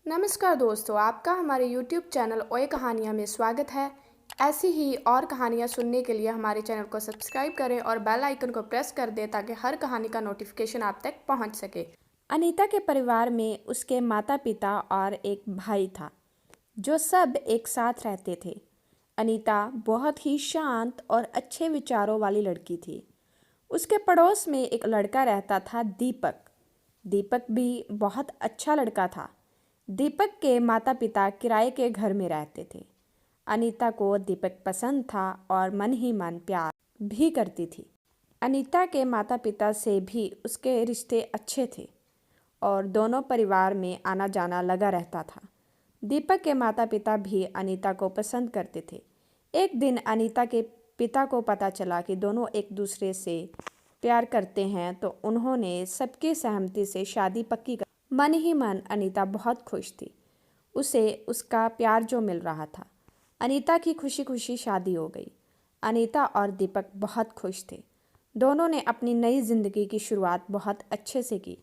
नमस्कार दोस्तों, आपका हमारे YouTube चैनल ओए कहानियाँ में स्वागत है। ऐसी ही और कहानियाँ सुनने के लिए हमारे चैनल को सब्सक्राइब करें और बेल आइकन को प्रेस कर दें ताकि हर कहानी का नोटिफिकेशन आप तक पहुंच सके। अनीता के परिवार में उसके माता पिता और एक भाई था जो सब एक साथ रहते थे। अनीता बहुत ही शांत और अच्छे विचारों वाली लड़की थी। उसके पड़ोस में एक लड़का रहता था, दीपक। दीपक भी बहुत अच्छा लड़का था। दीपक के माता पिता किराए के घर में रहते थे। अनीता को दीपक पसंद था और मन ही मन प्यार भी करती थी। अनीता के माता पिता से भी उसके रिश्ते अच्छे थे और दोनों परिवार में आना जाना लगा रहता था। दीपक के माता पिता भी अनीता को पसंद करते थे। एक दिन अनीता के पिता को पता चला कि दोनों एक दूसरे से प्यार करते हैं तो उन्होंने सबकी सहमति से शादी पक्की कर। मन ही मन अनीता बहुत खुश थी। उसे उसका प्यार जो मिल रहा था। अनीता की खुशी खुशी शादी हो गई। अनीता और दीपक बहुत खुश थे। दोनों ने अपनी नई जिंदगी की शुरुआत बहुत अच्छे से की।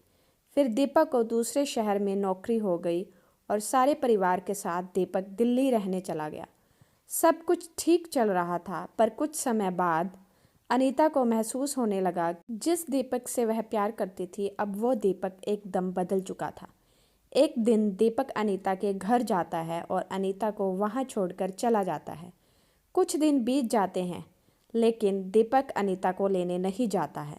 फिर दीपक को दूसरे शहर में नौकरी हो गई और सारे परिवार के साथ दीपक दिल्ली रहने चला गया। सब कुछ ठीक चल रहा था, पर कुछ समय बाद अनीता को महसूस होने लगा जिस दीपक से वह प्यार करती थी, अब वो दीपक एकदम बदल चुका था। एक दिन दीपक अनीता के घर जाता है और अनीता को वहाँ छोड़कर चला जाता है। कुछ दिन बीत जाते हैं, लेकिन दीपक अनीता को लेने नहीं जाता है।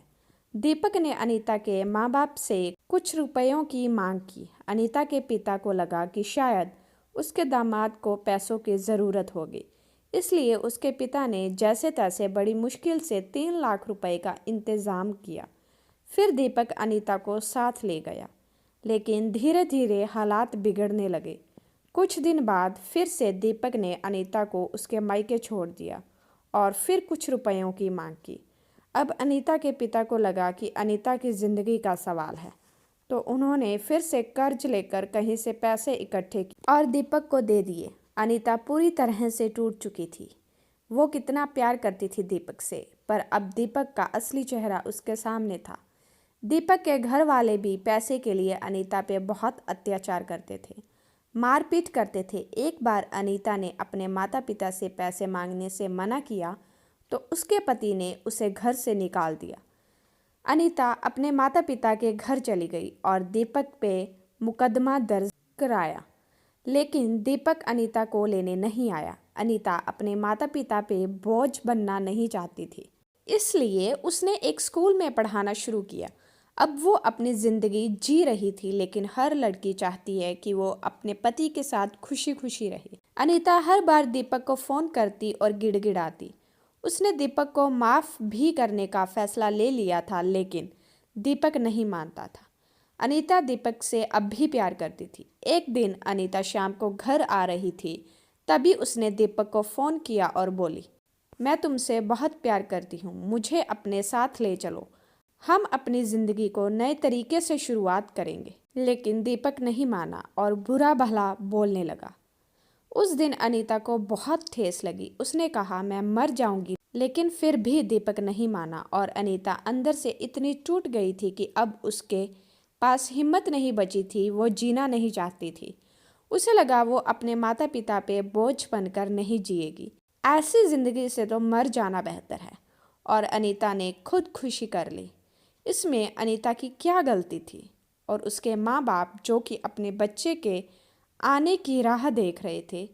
दीपक ने अनीता के माँ बाप से कुछ रुपयों की मांग की। अनीता के पिता को लगा कि शायद उसके दामाद को पैसों की ज़रूरत होगी, इसलिए उसके पिता ने जैसे तैसे बड़ी मुश्किल से 3 लाख रुपए का इंतज़ाम किया। फिर दीपक अनीता को साथ ले गया, लेकिन धीरे धीरे हालात बिगड़ने लगे। कुछ दिन बाद फिर से दीपक ने अनीता को उसके मायके छोड़ दिया और फिर कुछ रुपयों की मांग की। अब अनीता के पिता को लगा कि अनीता की ज़िंदगी का सवाल है, तो उन्होंने फिर से कर्ज लेकर कहीं से पैसे इकट्ठे किए और दीपक को दे दिए। अनीता पूरी तरह से टूट चुकी थी। वो कितना प्यार करती थी दीपक से, पर अब दीपक का असली चेहरा उसके सामने था। दीपक के घर वाले भी पैसे के लिए अनीता पे बहुत अत्याचार करते थे, मारपीट करते थे। एक बार अनीता ने अपने माता पिता से पैसे मांगने से मना किया तो उसके पति ने उसे घर से निकाल दिया। अनीता अपने माता पिता के घर चली गई और दीपक पे मुकदमा दर्ज कराया, लेकिन दीपक अनीता को लेने नहीं आया। अनीता अपने माता पिता पे बोझ बनना नहीं चाहती थी, इसलिए उसने एक स्कूल में पढ़ाना शुरू किया। अब वो अपनी ज़िंदगी जी रही थी, लेकिन हर लड़की चाहती है कि वो अपने पति के साथ खुशी खुशी रहे। अनीता हर बार दीपक को फ़ोन करती और गिड़गिड़ाती। उसने दीपक को माफ़ भी करने का फैसला ले लिया था, लेकिन दीपक नहीं मानता था। अनीता दीपक से अब भी प्यार करती थी। एक दिन अनीता शाम को घर आ रही थी, तभी उसने दीपक को फ़ोन किया और बोली, मैं तुमसे बहुत प्यार करती हूँ, मुझे अपने साथ ले चलो, हम अपनी ज़िंदगी को नए तरीके से शुरुआत करेंगे। लेकिन दीपक नहीं माना और बुरा भला बोलने लगा। उस दिन अनीता को बहुत ठेस लगी। उसने कहा, मैं मर जाऊंगी, लेकिन फिर भी दीपक नहीं माना और अनीता अंदर से इतनी टूट गई थी कि अब उसके पास हिम्मत नहीं बची थी। वो जीना नहीं चाहती थी। उसे लगा वो अपने माता पिता पे बोझ बनकर नहीं जिएगी। ऐसी ज़िंदगी से तो मर जाना बेहतर है। और अनीता ने खुद खुशी कर ली। इसमें अनीता की क्या गलती थी? और उसके माँ बाप जो कि अपने बच्चे के आने की राह देख रहे थे,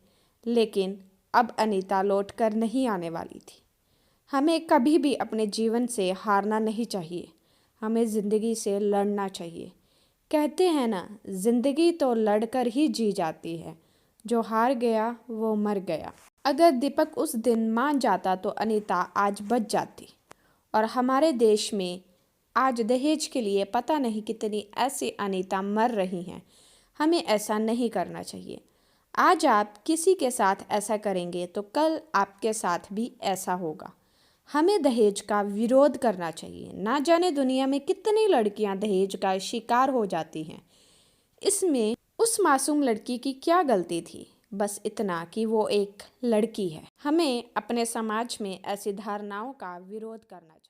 लेकिन अब अनीता लौट कर नहीं आने वाली थी। हमें कभी भी अपने जीवन से हारना नहीं चाहिए, हमें ज़िंदगी से लड़ना चाहिए। कहते हैं ना, ज़िंदगी तो लड़कर ही जी जाती है, जो हार गया वो मर गया। अगर दीपक उस दिन मान जाता तो अनीता आज बच जाती। और हमारे देश में आज दहेज के लिए पता नहीं कितनी ऐसी अनीता मर रही हैं। हमें ऐसा नहीं करना चाहिए। आज आप किसी के साथ ऐसा करेंगे तो कल आपके साथ भी ऐसा होगा। हमें दहेज का विरोध करना चाहिए। ना जाने दुनिया में कितनी लड़कियां दहेज का शिकार हो जाती हैं। इसमें उस मासूम लड़की की क्या गलती थी? बस इतना कि वो एक लड़की है। हमें अपने समाज में ऐसी धारणाओं का विरोध करना चाहिए।